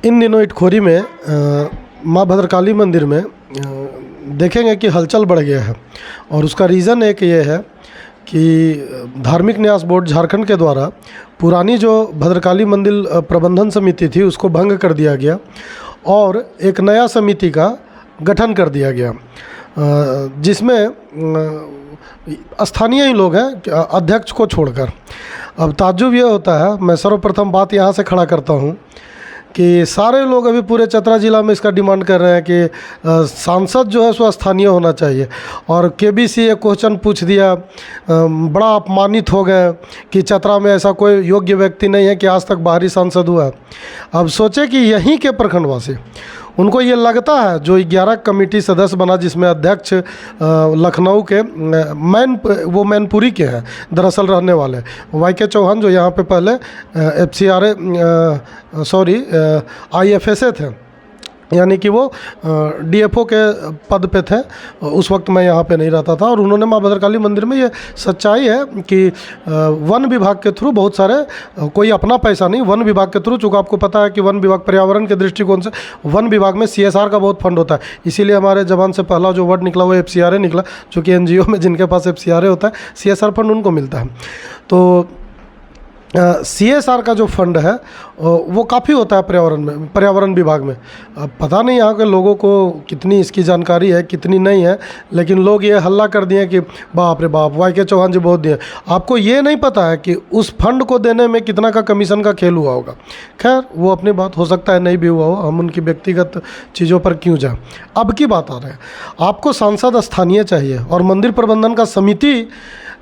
इन दिनों इटखोरी में माँ भद्रकाली मंदिर में देखेंगे कि हलचल बढ़ गया है और उसका रीज़न एक ये है कि धार्मिक न्यास बोर्ड झारखंड के द्वारा पुरानी जो भद्रकाली मंदिर प्रबंधन समिति थी उसको भंग कर दिया गया और एक नया समिति का गठन कर दिया गया, जिसमें स्थानीय ही लोग हैं अध्यक्ष को छोड़कर। अब ताज्जुब ये होता है, मैं सर्वप्रथम बात यहाँ से खड़ा करता हूँ कि सारे लोग अभी पूरे चतरा ज़िला में इसका डिमांड कर रहे हैं कि सांसद जो है सो स्थानीय होना चाहिए। और केबीसी एक क्वेश्चन पूछ दिया, बड़ा अपमानित हो गए कि चतरा में ऐसा कोई योग्य व्यक्ति नहीं है कि आज तक बाहरी सांसद हुआ। अब सोचे कि यहीं के प्रखंडवासी, उनको ये लगता है जो 11 कमेटी सदस्य बना जिसमें अध्यक्ष लखनऊ के मैनपुरी के हैं दरअसल रहने वाले YK चौहान, जो यहाँ पे पहले IFSA थे, यानी कि वो DFO के पद पे थे। उस वक्त मैं यहाँ पे नहीं रहता था और उन्होंने माँ भद्रकाली मंदिर में ये सच्चाई है कि वन विभाग के थ्रू बहुत सारे, कोई अपना पैसा नहीं, वन विभाग के थ्रू, चूँकि आपको पता है कि वन विभाग पर्यावरण के दृष्टिकोण से वन विभाग में CSR का बहुत फंड होता है, इसीलिए हमारे जबान से पहला जो वर्ड निकला वो FCRA निकला, चूँकि NGO में जिनके पास FCRA होता है CSR फंड उनको मिलता है। तो CSR का जो फंड है वो काफ़ी होता है पर्यावरण विभाग में। अब पता नहीं यहाँ के लोगों को कितनी इसकी जानकारी है कितनी नहीं है, लेकिन लोग ये हल्ला कर दिए कि बाप रे बाप YK चौहान जी बहुत दिए। आपको ये नहीं पता है कि उस फंड को देने में कितना का कमीशन का खेल हुआ होगा। खैर वो अपनी बात, हो सकता है नहीं भी हुआ हो, हम उनकी व्यक्तिगत चीज़ों पर क्यों जाएं। अब की बात आ रही है, आपको सांसद स्थानीय चाहिए और मंदिर प्रबंधन का समिति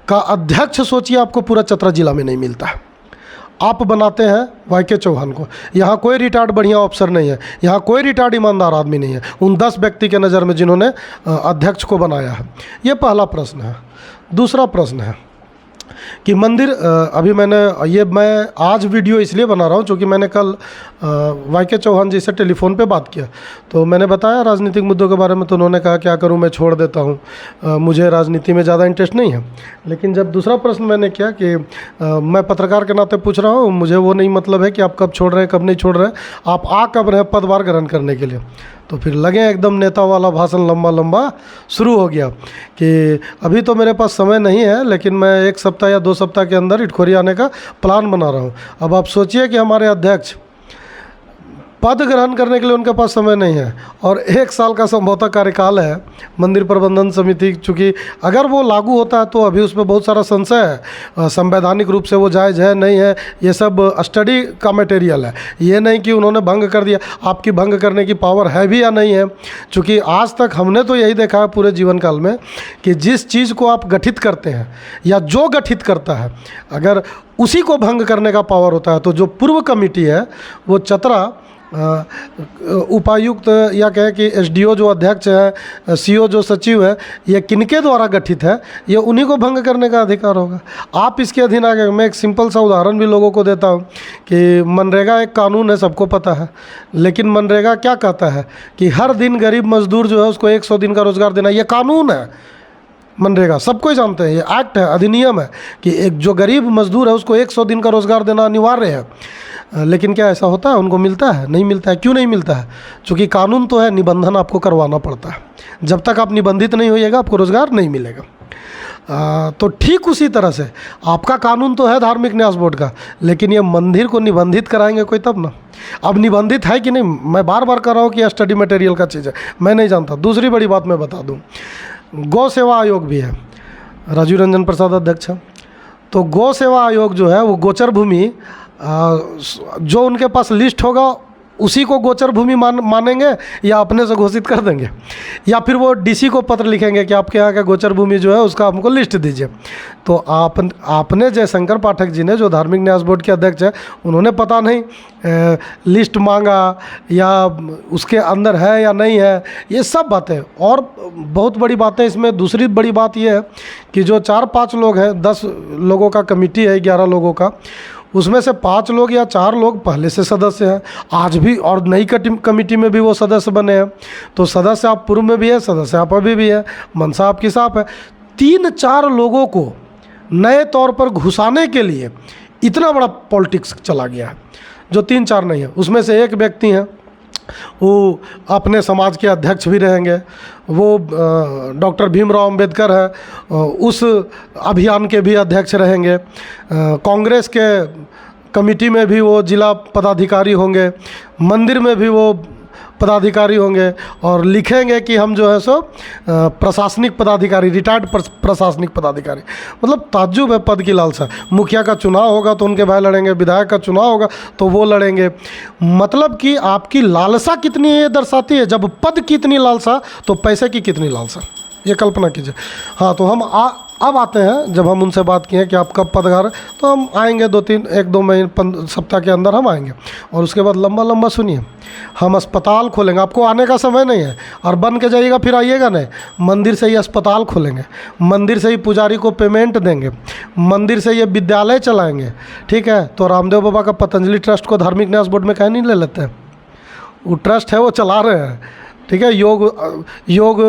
का अध्यक्ष सोचिए आपको पूरा चतरा जिला में नहीं मिलता है। आप बनाते हैं YK चौहान को, यहाँ कोई रिटायर्ड बढ़िया अफसर नहीं है, यहाँ कोई रिटायर्ड ईमानदार आदमी नहीं है उन 10 व्यक्ति के नज़र में जिन्होंने अध्यक्ष को बनाया है। ये पहला प्रश्न है। दूसरा प्रश्न है कि मंदिर, अभी मैं आज वीडियो इसलिए बना रहा हूँ क्योंकि मैंने कल YK चौहान जी से टेलीफोन पे बात किया, तो मैंने बताया राजनीतिक मुद्दों के बारे में, तो उन्होंने कहा क्या करूँ मैं छोड़ देता हूँ, मुझे राजनीति में ज़्यादा इंटरेस्ट नहीं है। लेकिन जब दूसरा प्रश्न मैंने किया कि मैं पत्रकार के नाते पूछ रहा हूँ, मुझे वो नहीं मतलब है कि आप कब छोड़ रहे हैं कब नहीं छोड़ रहे हैं, आप आ कब रहे पदभार ग्रहण करने के लिए, तो फिर लगे एकदम नेता वाला भाषण लंबा लंबा शुरू हो गया कि अभी तो मेरे पास समय नहीं है, लेकिन मैं 1 सप्ताह या 2 सप्ताह के अंदर इटखोरी आने का प्लान बना रहा हूँ। अब आप सोचिए कि हमारे अध्यक्ष पद ग्रहण करने के लिए उनके पास समय नहीं है और 1 साल का संभवतः कार्यकाल है मंदिर प्रबंधन समिति। चूँकि अगर वो लागू होता है तो अभी उसमें बहुत सारा संशय है, संवैधानिक रूप से वो जायज़ है नहीं है, ये सब स्टडी का मटेरियल है। ये नहीं कि उन्होंने भंग कर दिया, आपकी भंग करने की पावर है भी या नहीं है। चूँकि आज तक हमने तो यही देखा है पूरे जीवन काल में कि जिस चीज़ को आप गठित करते हैं या जो गठित करता है, अगर उसी को भंग करने का पावर होता है, तो जो पूर्व कमेटी है वो चतरा उपायुक्त या कहें कि SDO जो अध्यक्ष है, CO जो सचिव है, ये किनके द्वारा गठित है, ये उन्हीं को भंग करने का अधिकार होगा। आप इसके अधीन आ गए। मैं एक सिंपल सा उदाहरण भी लोगों को देता हूँ कि मनरेगा एक कानून है, सबको पता है, लेकिन मनरेगा क्या कहता है कि हर दिन गरीब मजदूर जो है उसको 100 दिन का रोज़गार देना, ये कानून है। मनरेगा सबको ही जानते हैं, ये एक्ट है, अधिनियम है कि एक जो गरीब मजदूर है उसको 100 दिन का रोज़गार देना अनिवार्य है। लेकिन क्या ऐसा होता है? उनको मिलता है? नहीं मिलता है। क्यों नहीं मिलता है? क्योंकि कानून तो है, निबंधन आपको करवाना पड़ता है। जब तक आप निबंधित नहीं होइएगा आपको रोज़गार नहीं मिलेगा। तो ठीक उसी तरह से आपका कानून तो है धार्मिक न्यास बोर्ड का, लेकिन ये मंदिर को निबंधित कराएंगे कोई तब ना। अब निबंधित है कि नहीं, मैं बार बार कह रहा हूँ कि यह स्टडी मटेरियल का चीज़ है, मैं नहीं जानता। दूसरी बड़ी बात मैं बता दूँ, गौ सेवा आयोग भी है, राजीव रंजन प्रसाद अध्यक्ष है। तो गौ सेवा आयोग जो है वो गोचर भूमि, जो उनके पास लिस्ट होगा उसी को गोचर भूमि मानेंगे या अपने से घोषित कर देंगे, या फिर वो DC को पत्र लिखेंगे कि आपके यहाँ का गोचर भूमि जो है उसका हमको लिस्ट दीजिए। तो आपने जयशंकर पाठक जी ने, जो धार्मिक न्यास बोर्ड के अध्यक्ष है, उन्होंने पता नहीं लिस्ट मांगा या उसके अंदर है या नहीं है, ये सब बातें। और बहुत बड़ी बातें इसमें, दूसरी बड़ी बात ये है कि जो 4-5 लोग हैं, 10 लोगों का कमेटी है 11 लोगों का, उसमें से 5 लोग या 4 लोग पहले से सदस्य हैं आज भी, और नई कमेटी में भी वो सदस्य बने हैं। तो सदस्य आप पूर्व में भी है, सदस्य आप अभी भी है, मनसा आपकी साफ है। 3-4 लोगों को नए तौर पर घुसाने के लिए इतना बड़ा पॉलिटिक्स चला गया है। जो 3-4 नहीं है, उसमें से एक व्यक्ति हैं, वो अपने समाज के अध्यक्ष भी रहेंगे, वो डॉक्टर भीमराव अंबेडकर है, उस अभियान के भी अध्यक्ष रहेंगे, कांग्रेस के कमेटी में भी वो जिला पदाधिकारी होंगे, मंदिर में भी वो पदाधिकारी होंगे, और लिखेंगे कि हम जो है सो प्रशासनिक पदाधिकारी, रिटायर्ड प्रशासनिक पदाधिकारी। मतलब ताज्जुब है पद की लालसा। मुखिया का चुनाव होगा तो उनके भाई लड़ेंगे, विधायक का चुनाव होगा तो वो लड़ेंगे। मतलब कि आपकी लालसा कितनी है ये दर्शाती है। जब पद की इतनी लालसा तो पैसे की कितनी लालसा, ये कल्पना कीजिए। हाँ, तो हम अब आते हैं, जब हम उनसे बात किए कि आप कब पदभार, तो हम आएंगे 1-2 महीने सप्ताह के अंदर हम आएंगे। और उसके बाद लंबा सुनिए, हम अस्पताल खोलेंगे। आपको आने का समय नहीं है और बन के जाइएगा फिर आइएगा नहीं। मंदिर से ही अस्पताल खोलेंगे, मंदिर से ही पुजारी को पेमेंट देंगे, मंदिर से ये विद्यालय चलाएंगे, ठीक है। तो रामदेव बाबा का पतंजलि ट्रस्ट को धार्मिक न्यास बोर्ड में कहीं नहीं ले लेते हैं। वो ट्रस्ट है, वो चला रहे हैं, ठीक है। योग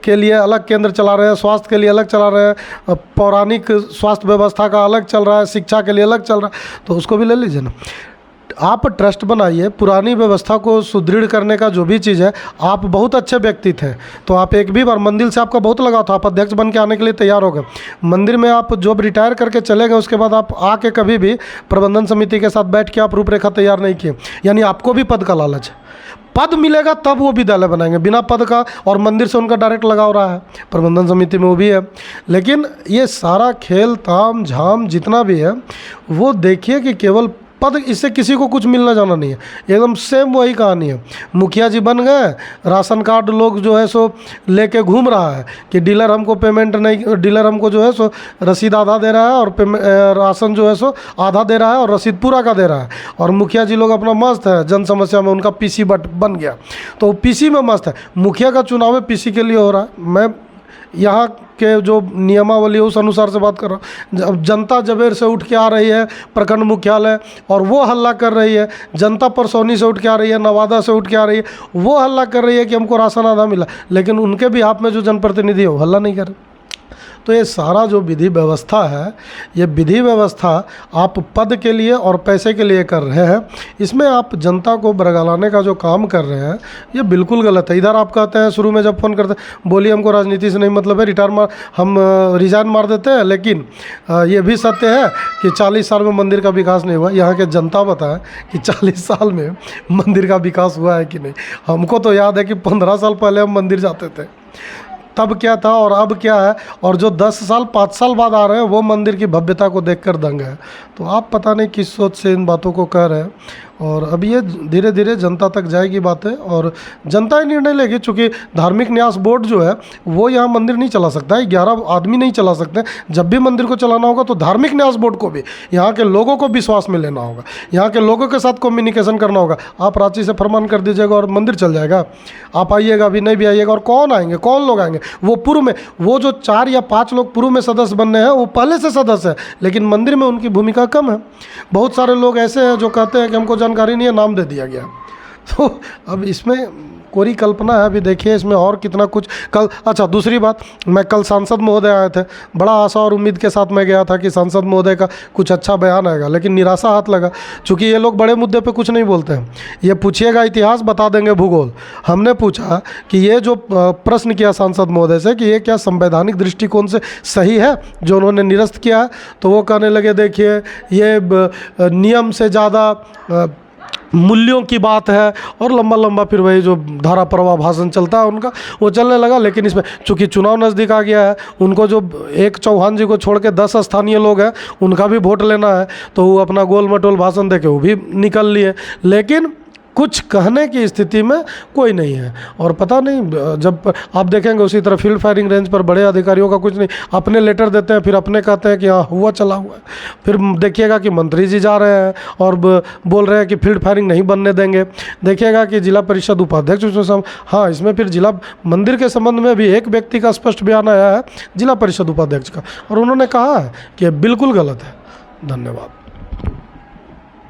के लिए अलग केंद्र चला रहे हैं, स्वास्थ्य के लिए अलग चला रहे हैं, पौराणिक स्वास्थ्य व्यवस्था का अलग चल रहा है, शिक्षा के लिए अलग चल रहा है, तो उसको भी ले लीजिए ना। आप ट्रस्ट बनाइए, पुरानी व्यवस्था को सुदृढ़ करने का जो भी चीज़ है। आप बहुत अच्छे व्यक्ति थे, तो आप एक भी बार मंदिर से आपका बहुत लगाव था, आप अध्यक्ष बन के आने के लिए तैयार हो गए। मंदिर में आप जॉब रिटायर करके चले गए, उसके बाद आप आके कभी भी प्रबंधन समिति के साथ बैठ के आप रूपरेखा तैयार नहीं किए। यानी आपको भी पद का लालच है। पद मिलेगा तब वो विद्यालय बनाएंगे, बिना पद का, और मंदिर से उनका डायरेक्ट लगाव रहा है, प्रबंधन समिति में वो भी है। लेकिन ये सारा खेल ताम झाम जितना भी है, वो देखिए कि केवल पद, इससे किसी को कुछ मिलना जाना नहीं है। एकदम सेम वही कहानी है। मुखिया जी बन गए, राशन कार्ड लोग जो है सो लेके घूम रहा है कि डीलर हमको पेमेंट नहीं, डीलर हमको जो है सो रसीद आधा दे रहा है और राशन जो है सो आधा दे रहा है और रसीद पूरा का दे रहा है। और मुखिया जी लोग अपना मस्त है, जन समस्या में उनका पीसी बन गया, तो पीसी में मस्त है। मुखिया का चुनाव है पीसी के लिए हो रहा है। मैं यहाँ के जो नियमावली है उस अनुसार से बात कर रहा हूँ। जब जनता जबेर से उठ के आ रही है प्रखंड मुख्यालय और वो हल्ला कर रही है, जनता परसौनी से उठ के आ रही है, नवादा से उठ के आ रही है, वो हल्ला कर रही है कि हमको राशन आधा मिला, लेकिन उनके भी आप में जो जनप्रतिनिधि है वो हल्ला नहीं कर रहे। तो ये सारा जो विधि व्यवस्था है, ये विधि व्यवस्था आप पद के लिए और पैसे के लिए कर रहे हैं। इसमें आप जनता को बरगलाने का जो काम कर रहे हैं, ये बिल्कुल गलत है। इधर आप कहते हैं, शुरू में जब फ़ोन करते हैं, बोलिए हमको राजनीति से नहीं मतलब है, हम रिजाइन मार देते हैं। लेकिन ये भी सत्य है कि 40 साल में मंदिर का विकास नहीं हुआ। यहाँ के जनता बताएं कि 40 साल में मंदिर का विकास हुआ है कि नहीं। हमको तो याद है कि 15 साल पहले हम मंदिर जाते थे, तब क्या था और अब क्या है। और जो 10 साल 5 साल बाद आ रहे हैं, वो मंदिर की भव्यता को देखकर दंग है। तो आप पता नहीं किस सोच से इन बातों को कह रहे हैं। और अब ये धीरे धीरे जनता तक जाएगी बातें, और जनता ही निर्णय लेगी। चूँकि धार्मिक न्यास बोर्ड जो है वो यहाँ मंदिर नहीं चला सकता है, 11 आदमी नहीं चला सकते। जब भी मंदिर को चलाना होगा तो धार्मिक न्यास बोर्ड को भी यहाँ के लोगों को विश्वास में लेना होगा, यहाँ के लोगों के साथ कम्युनिकेशन करना होगा। आप रांची से फरमान कर दीजिएगा और मंदिर चल जाएगा। आप आइएगा भी नहीं भी आइएगा। और कौन आएंगे, कौन लोग आएंगे? वो पूर्व में, वो जो 4 या 5 लोग पूर्व में सदस्य बनने हैं, वो पहले से सदस्य है, लेकिन मंदिर में उनकी भूमिका कम है। बहुत सारे लोग ऐसे हैं जो कहते हैं कि हमको जानकारी नहीं है, नाम दे दिया गया। तो अब इसमें कोरी कल्पना है। अभी देखिए इसमें और कितना कुछ। कल, अच्छा दूसरी बात, मैं कल सांसद महोदय आए थे, बड़ा आशा और उम्मीद के साथ मैं गया था कि सांसद महोदय का कुछ अच्छा बयान आएगा, लेकिन निराशा हाथ लगा। चूँकि ये लोग बड़े मुद्दे पे कुछ नहीं बोलते हैं। ये पूछिएगा इतिहास, बता देंगे भूगोल। हमने पूछा कि ये जो प्रश्न किया सांसद महोदय से कि ये क्या संवैधानिक दृष्टिकोण से सही है जो उन्होंने निरस्त किया है, तो वो कहने लगे देखिए ये नियम से ज़्यादा मूल्यों की बात है। और लंबा लंबा फिर वही जो धारा प्रवाह भाषण चलता है उनका, वो चलने लगा। लेकिन इसमें चूँकि चुनाव नज़दीक आ गया है, उनको जो एक चौहान जी को छोड़ के 10 स्थानीय लोग हैं उनका भी वोट लेना है, तो वो अपना गोल मटोल भाषण दे के वो भी निकल लिए। लेकिन कुछ कहने की स्थिति में कोई नहीं है। और पता नहीं, जब आप देखेंगे उसी तरह फील्ड फायरिंग रेंज पर बड़े अधिकारियों का कुछ नहीं, अपने लेटर देते हैं, फिर अपने कहते हैं कि हाँ हुआ चला हुआ है। फिर देखिएगा कि मंत्री जी जा रहे हैं और बोल रहे हैं कि फील्ड फायरिंग नहीं बनने देंगे। देखिएगा कि जिला परिषद उपाध्यक्ष, हाँ इसमें फिर जिला मंदिर के संबंध में भी एक व्यक्ति का स्पष्ट बयान आया है, जिला परिषद उपाध्यक्ष का, और उन्होंने कहा है कि बिल्कुल गलत है। धन्यवाद।